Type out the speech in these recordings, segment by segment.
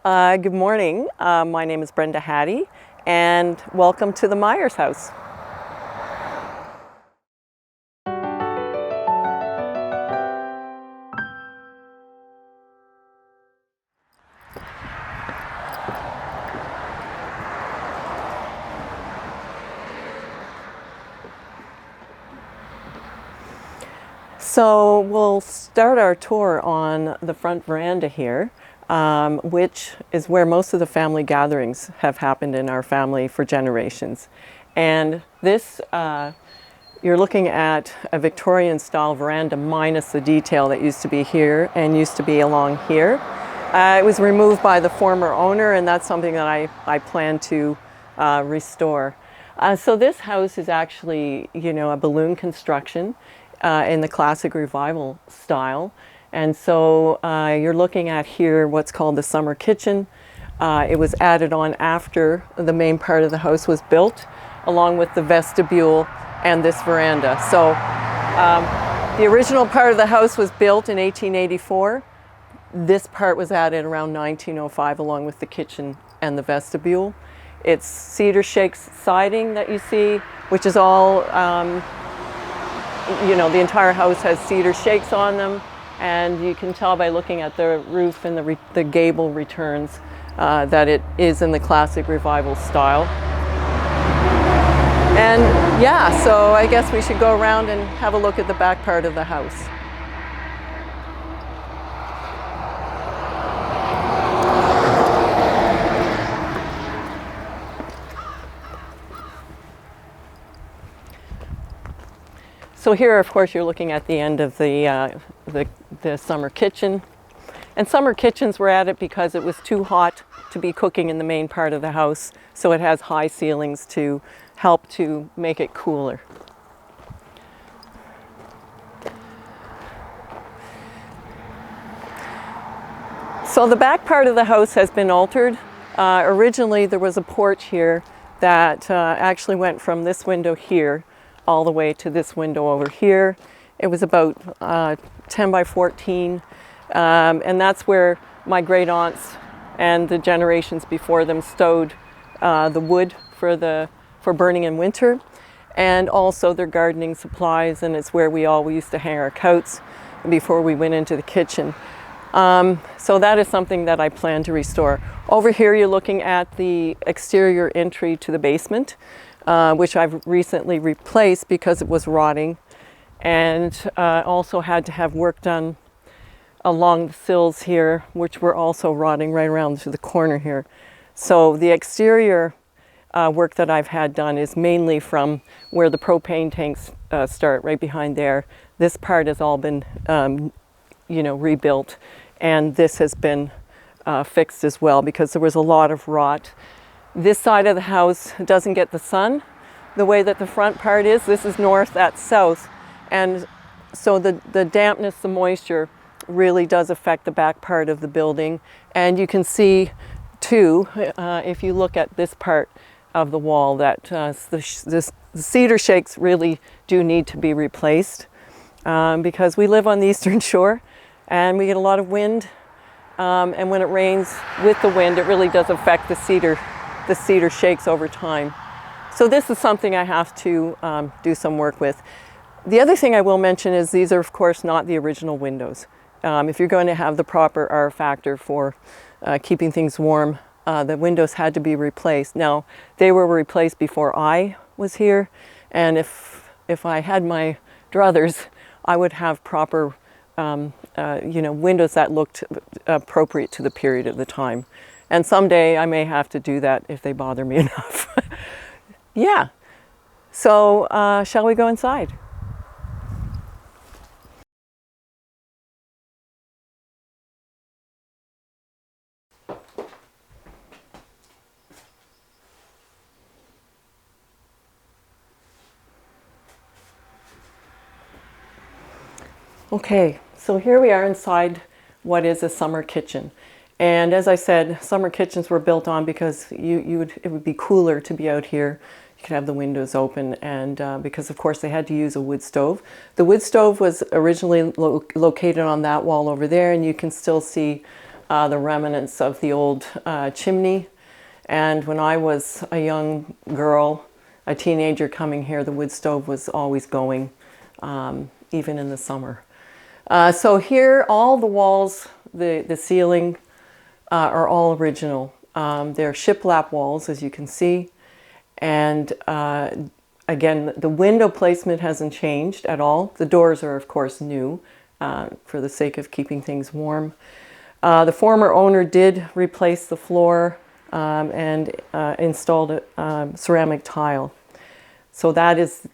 Good morning. My name is Brenda Hattie, and welcome to the Myers house. So we'll start our tour on the front veranda here, which is where most of the family gatherings have happened in our family for generations. And this, you're looking at a Victorian style veranda minus the detail that used to be here and used to be along here. It was removed by the former owner, and that's something that I plan to restore. So this house is actually, a balloon construction in the classic revival style. And so you're looking at here what's called the summer kitchen. It was added on after the main part of the house was built, along with the vestibule and this veranda. So the original part of the house was built in 1884. This part was added around 1905 along with the kitchen and the vestibule. It's cedar shakes siding that you see, which is all, the entire house has cedar shakes on them, and you can tell by looking at the roof and the gable returns that it is in the classic revival style. And yeah, so I guess we should go around and have a look at the back part of the house. So here, of course, you're looking at the end of the summer kitchen. And summer kitchens were added because it was too hot to be cooking in the main part of the house. So it has high ceilings to help to make it cooler. So the back part of the house has been altered. Originally, there was a porch here that actually went from this window here all the way to this window over here. It was about 10 by 14, and that's where my great aunts and the generations before them stowed the wood for burning in winter, and also their gardening supplies, and it's where we all used to hang our coats before we went into the kitchen. So that is something that I plan to restore. Over here you're looking at the exterior entry to the basement, which I've recently replaced because it was rotting, and also had to have work done along the sills here, which were also rotting right around to the corner here. So the exterior work that I've had done is mainly from where the propane tanks start, right behind there. This part has all been rebuilt, and this has been fixed as well because there was a lot of rot. This side of the house doesn't get the sun the way that the front part is. This is north, that's south. And so the dampness, the moisture really does affect the back part of the building. And you can see too, if you look at this part of the wall, that the cedar shakes really do need to be replaced because we live on the Eastern Shore and we get a lot of wind. And when it rains with the wind, it really does affect the cedar shakes over time. So this is something I have to do some work with. The other thing I will mention is these are, of course, not the original windows. If you're going to have the proper R factor for keeping things warm, the windows had to be replaced. Now, they were replaced before I was here, and if I had my druthers, I would have proper windows that looked appropriate to the period of the time. And someday I may have to do that if they bother me enough. Yeah, so shall we go inside? Okay, so here we are inside what is a summer kitchen. And as I said, summer kitchens were built on because it would be cooler to be out here. You could have the windows open, and because of course they had to use a wood stove. The wood stove was originally located on that wall over there, and you can still see the remnants of the old chimney. And when I was a young girl, a teenager coming here, the wood stove was always going, even in the summer. So here, all the walls, the ceiling are all original. They're shiplap walls, as you can see. And again, the window placement hasn't changed at all. The doors are, of course, new for the sake of keeping things warm. The former owner did replace the floor and installed a ceramic tile. So that is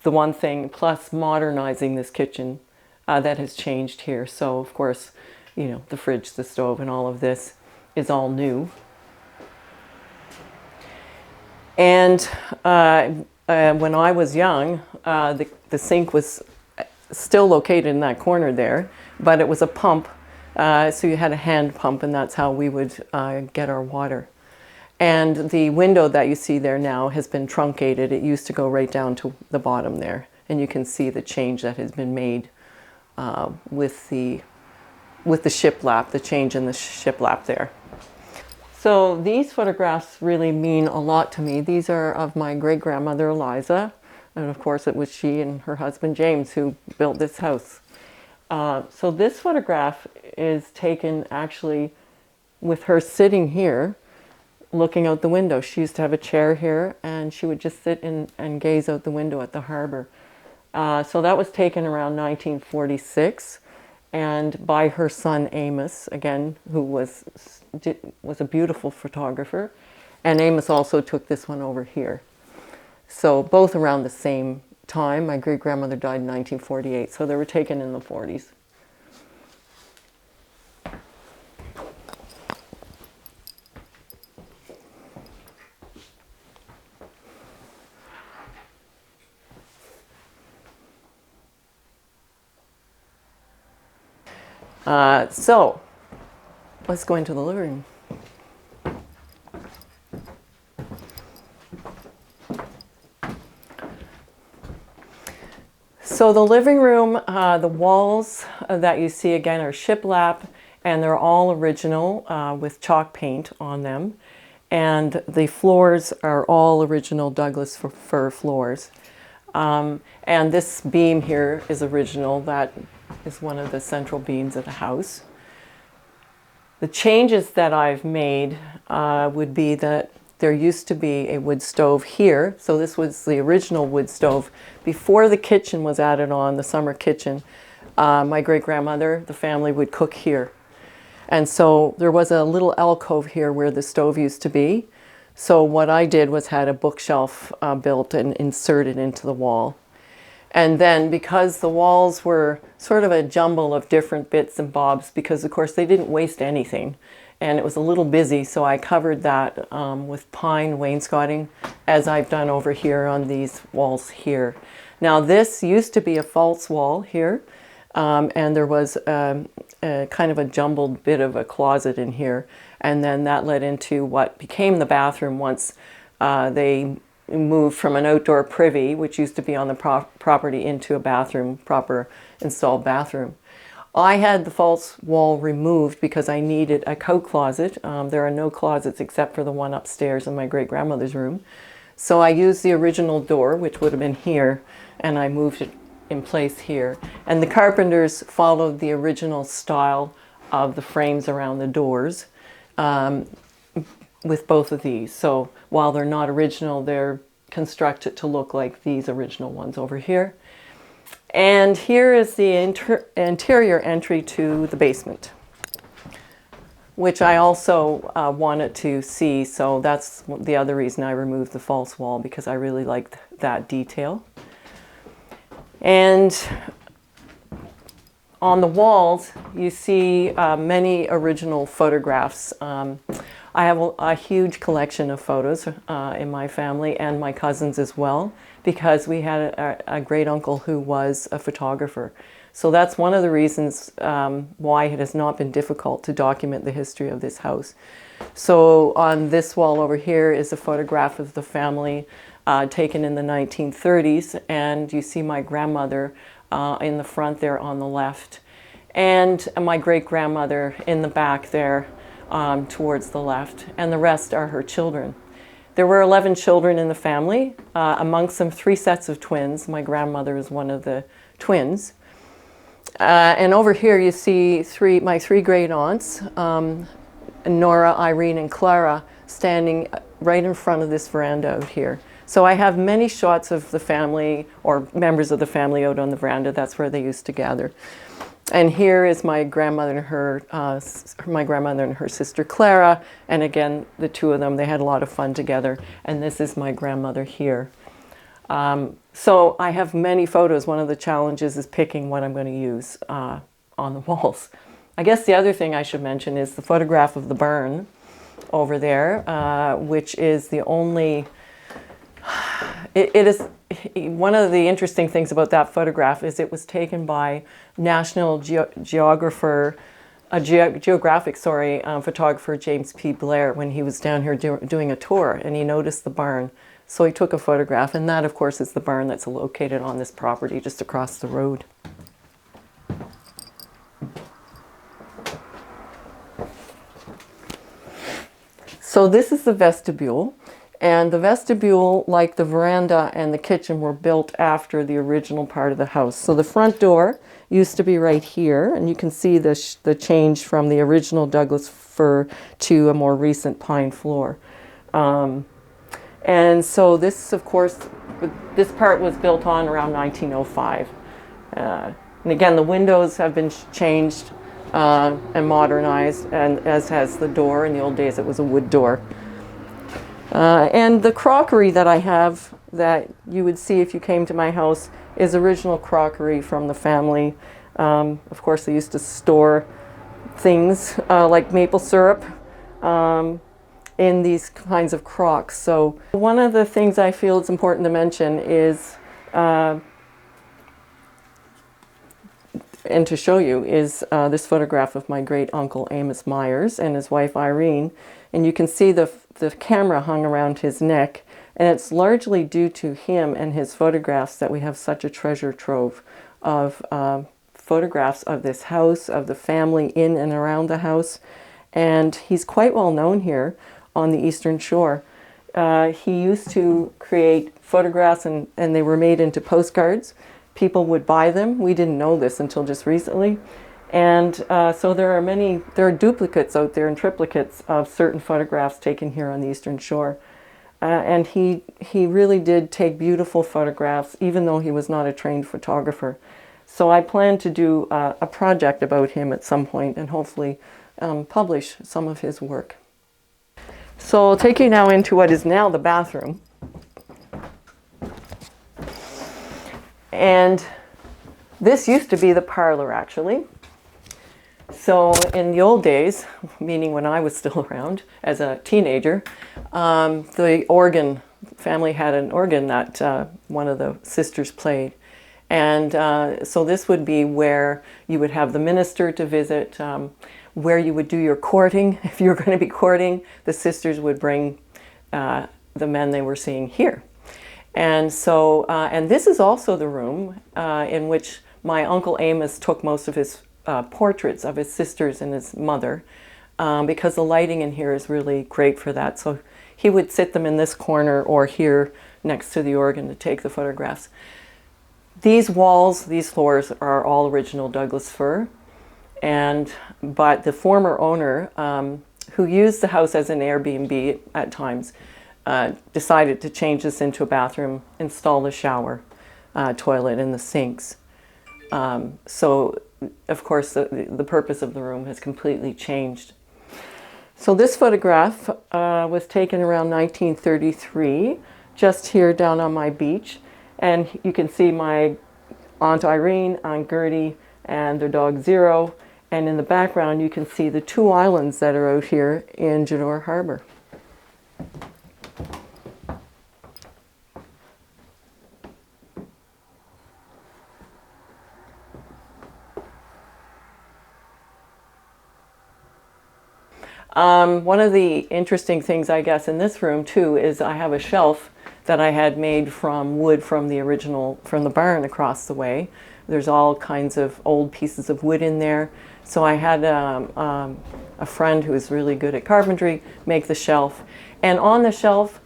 the one thing, plus modernizing this kitchen that has changed here. So, of course, you know, the fridge, the stove, and all of this is all new. And when I was young, the sink was still located in that corner there, but it was a pump. So you had a hand pump, and that's how we would get our water. And the window that you see there now has been truncated. It used to go right down to the bottom there. And you can see the change that has been made with the shiplap, the change in the shiplap there. So these photographs really mean a lot to me. These are of my great-grandmother Eliza, and of course it was she and her husband James who built this house. So this photograph is taken actually with her sitting here, looking out the window. She used to have a chair here, and she would just sit and gaze out the window at the harbor. So that was taken around 1946. And by her son Amos, again, who was a beautiful photographer. And Amos also took this one over here. So both around the same time. My great-grandmother died in 1948, so they were taken in the 40s. So let's go into the living room. So the living room, the walls that you see again are shiplap, and they're all original with chalk paint on them. And the floors are all original Douglas fir floors. And this beam here is original. That is one of the central beams of the house. The changes that I've made would be that there used to be a wood stove here. So this was the original wood stove. Before the kitchen was added on, the summer kitchen, my great-grandmother, the family would cook here. And so there was a little alcove here where the stove used to be. So what I did was had a bookshelf built and inserted into the wall. And then because the walls were sort of a jumble of different bits and bobs, because of course they didn't waste anything, and it was a little busy, so I covered that with pine wainscoting, as I've done over here on these walls here. Now this used to be a false wall here, and there was kind of a jumbled bit of a closet in here, and then that led into what became the bathroom once they moved from an outdoor privy, which used to be on the property, into a bathroom, proper installed bathroom. I had the false wall removed because I needed a coat closet. There are no closets except for the one upstairs in my great-grandmother's room. So I used the original door, which would have been here, and I moved it in place here. And the carpenters followed the original style of the frames around the doors with both of these. So while they're not original, they're constructed to look like these original ones over here. And here is the interior entry to the basement, which I also wanted to see. So that's the other reason I removed the false wall, because I really liked that detail. And on the walls, you see many original photographs. I have a huge collection of photos in my family, and my cousins as well, because we had a great uncle who was a photographer. So that's one of the reasons why it has not been difficult to document the history of this house. So on this wall over here is a photograph of the family taken in the 1930s, and you see my grandmother in the front there on the left. and my great-grandmother in the back there towards the left, and the rest are her children. There were 11 children in the family, amongst them 3 sets of twins. My grandmother is one of the twins. And over here you see my 3 great aunts, Nora, Irene, and Clara, standing right in front of this veranda out here. So I have many shots of the family, or members of the family, out on the veranda. That's where they used to gather. And here is my grandmother and her sister Clara, and again, the 2 of them, they had a lot of fun together. And this is my grandmother here. So I have many photos. One of the challenges is picking what I'm going to use on the walls. I guess the other thing I should mention is the photograph of the barn over there, which is the only, it is, one of the interesting things about that photograph is it was taken by National Geographic photographer James P. Blair when he was down here doing a tour, and he noticed the barn. So he took a photograph, and that, of course, is the barn that's located on this property just across the road. So this is the vestibule, and the vestibule, like the veranda and the kitchen, were built after the original part of the house. So the front door used to be right here, and you can see the change from the original Douglas fir to a more recent pine floor. And so this, of course, this part was built on around 1905. And again, the windows have been changed and modernized, and as has the door. In the old days, it was a wood door. And the crockery that I have that you would see if you came to my house is original crockery from the family. Of course, they used to store things like maple syrup in these kinds of crocks. So one of the things I feel it's important to mention is, and to show you, is this photograph of my great uncle Amos Myers and his wife Irene. And you can see the camera hung around his neck, and it's largely due to him and his photographs that we have such a treasure trove of photographs of this house, of the family in and around the house. And he's quite well known here on the Eastern Shore. He used to create photographs, and they were made into postcards. People would buy them. We didn't know this until just recently. And so there are duplicates out there and triplicates of certain photographs taken here on the Eastern Shore. And he really did take beautiful photographs, even though he was not a trained photographer. So I plan to do a project about him at some point and hopefully publish some of his work. So I'll take you now into what is now the bathroom. And this used to be the parlor, actually. So in the old days, meaning when I was still around as a teenager, the family had an organ that one of the sisters played. And so this would be where you would have the minister to visit, where you would do your courting. If you were going to be courting, the sisters would bring the men they were seeing here. And so, and this is also the room in which my Uncle Amos took most of his portraits of his sisters and his mother, because the lighting in here is really great for that. So he would sit them in this corner or here next to the organ to take the photographs. These walls, these floors are all original Douglas fir, but the former owner, who used the house as an Airbnb at times, decided to change this into a bathroom, install the shower, toilet, and the sinks. So, of course, the purpose of the room has completely changed. So this photograph was taken around 1933, just here down on my beach. And you can see my Aunt Irene, Aunt Gertie, and their dog Zero. And in the background, you can see the 2 islands that are out here in Jeddore Harbor. One of the interesting things, I guess, in this room too is I have a shelf that I had made from wood from the barn across the way, There's all kinds of old pieces of wood in there. So I had a friend who was really good at carpentry make the shelf. And on the shelf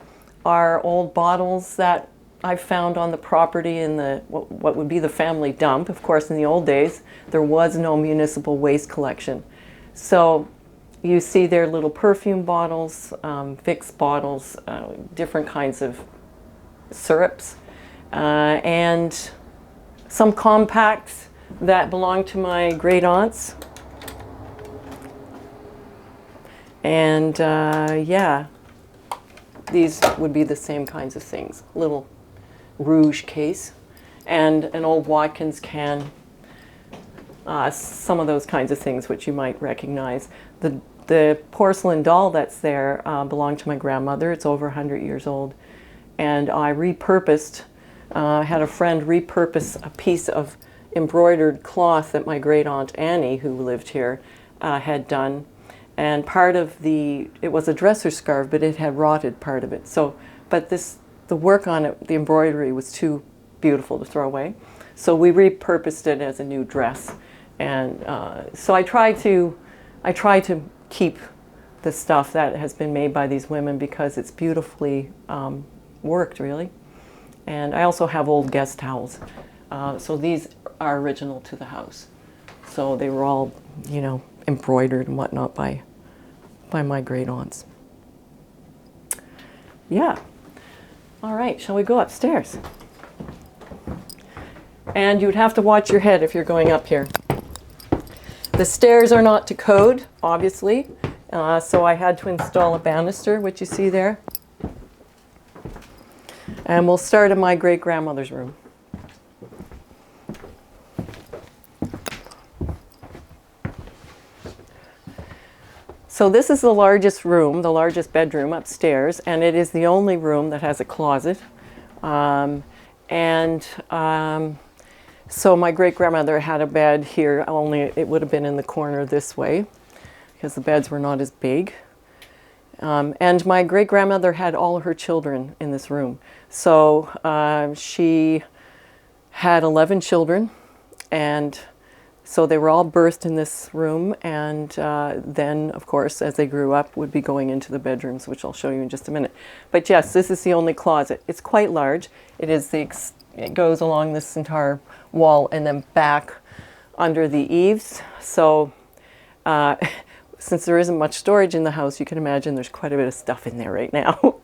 are old bottles that I found on the property in the what would be the family dump. Of course, in the old days, there was no municipal waste collection. So you see there little perfume bottles, Vicks bottles, different kinds of syrups, and some compacts that belonged to my great aunts. And yeah, these would be the same kinds of things. Little Rouge case and an old Watkins can, some of those kinds of things which you might recognize. The porcelain doll that's there belonged to my grandmother. It's over 100 years old. And I repurposed, had a friend repurpose a piece of embroidered cloth that my great aunt Annie, who lived here, had done. And part of it was a dresser scarf, but it had rotted part of it. So, but the work on it, the embroidery was too beautiful to throw away. So we repurposed it as a new dress. And so I try to keep the stuff that has been made by these women because it's beautifully worked, really. And I also have old guest towels. So these are original to the house. So they were all, you know, embroidered and whatnot by my great aunts. Yeah. All right, shall we go upstairs? And you'd have to watch your head if you're going up here. The stairs are not to code, obviously, so I had to install a banister, which you see there. And we'll start in my great-grandmother's room. So this is the largest room, the largest bedroom upstairs, and it is the only room that has a closet. So my great-grandmother had a bed here, only it would have been in the corner this way because the beds were not as big. And my great-grandmother had all her children in this room. So she had 11 children, and so they were all birthed in this room, and then, of course, as they grew up, would be going into the bedrooms, which I'll show you in just a minute. But yes, this is the only closet. It's quite large. It goes along this entire wall and then back under the eaves. So since there isn't much storage in the house, you can imagine there's quite a bit of stuff in there right now.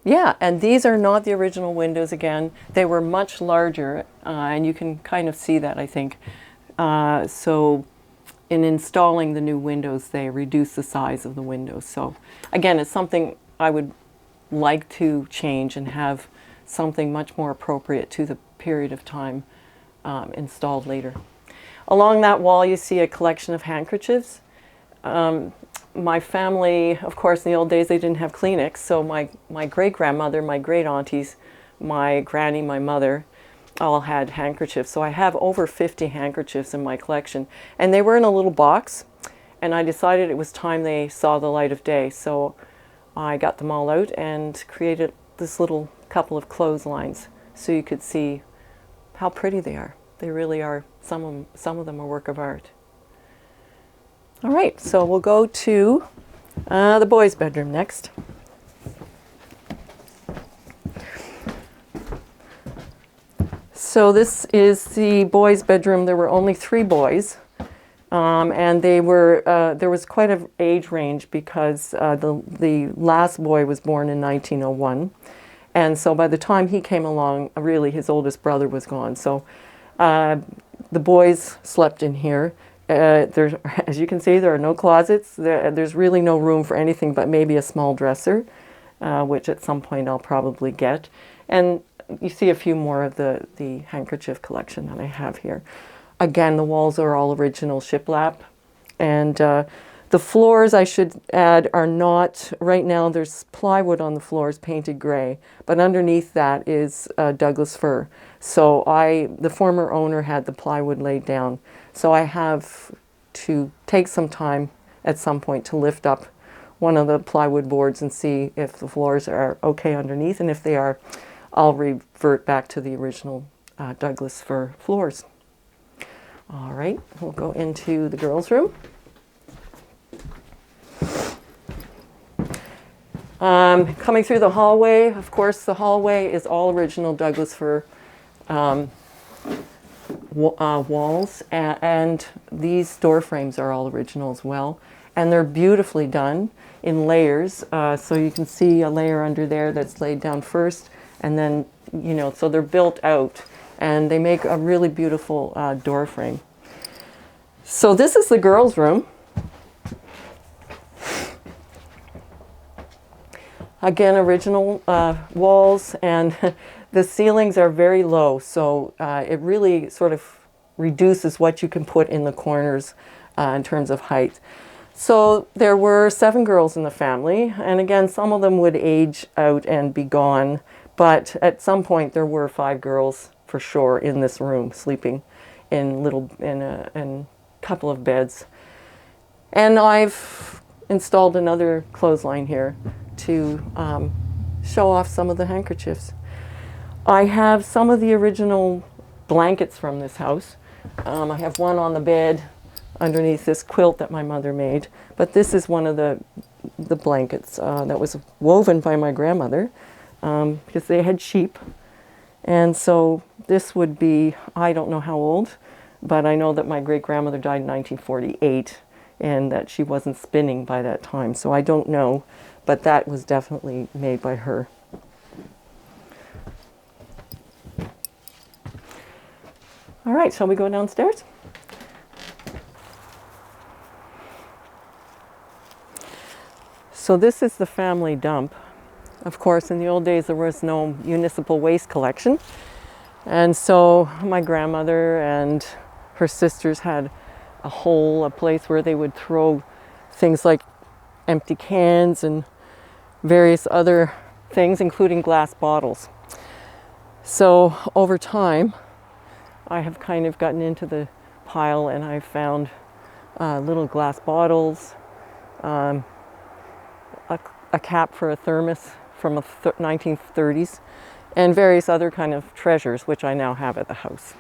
Yeah, and these are not the original windows again. They were much larger, and you can kind of see that, I think. So in installing the new windows, they reduced the size of the windows. So again, it's something I would like to change and have something much more appropriate to the period of time installed later. Along that wall, you see a collection of handkerchiefs. My family, of course, in the old days, they didn't have Kleenex, so my great-grandmother, my great-aunties, my granny, my mother, all had handkerchiefs. So I have over 50 handkerchiefs in my collection, and they were in a little box, and I decided it was time they saw the light of day. So I got them all out and created this little couple of clotheslines so you could see how pretty they are. They really are, some of them are work of art. All right, so we'll go to the boys' bedroom next. So this is the boys' bedroom. There were only 3 boys, and they were there was quite an age range because the last boy was born in 1901, and so by the time he came along, really his oldest brother was gone. So the boys slept in here. As you can see, there are no closets. There's really no room for anything but maybe a small dresser, which at some point I'll probably get. And you see a few more of the handkerchief collection that I have here. Again, the walls are all original shiplap. And the floors, I should add, are not, right now there's plywood on the floors painted gray, but underneath that is Douglas fir. So the former owner had the plywood laid down. So I have to take some time at some point to lift up one of the plywood boards and see if the floors are okay underneath, and if they are, I'll revert back to the original Douglas fir floors. All right, we'll go into the girls' room. Coming through the hallway, of course, the hallway is all original Douglas fir walls, and these door frames are all original as well. And they're beautifully done in layers. So you can see a layer under there that's laid down first, and then, you know, so they're built out, and they make a really beautiful door frame. So this is the girls' room. Again, original walls, and the ceilings are very low, so it really sort of reduces what you can put in the corners in terms of height. So there were 7 girls in the family, and again, some of them would age out and be gone, but at some point there were 5 girls for sure in this room, sleeping in a couple of beds. And I've installed another clothesline here to show off some of the handkerchiefs. I have some of the original blankets from this house. I have one on the bed underneath this quilt that my mother made, but this is one of the blankets that was woven by my grandmother because they had sheep. And so this would be, I don't know how old, but I know that my great-grandmother died in 1948 and that she wasn't spinning by that time, so I don't know, but that was definitely made by her. All right, shall we go downstairs? So this is the family dump. Of course, in the old days, there was no municipal waste collection. And so my grandmother and her sisters had a place where they would throw things like empty cans and various other things, including glass bottles. So over time, I have kind of gotten into the pile, and I've found little glass bottles, a cap for a thermos from the 1930s, and various other kind of treasures, which I now have at the house.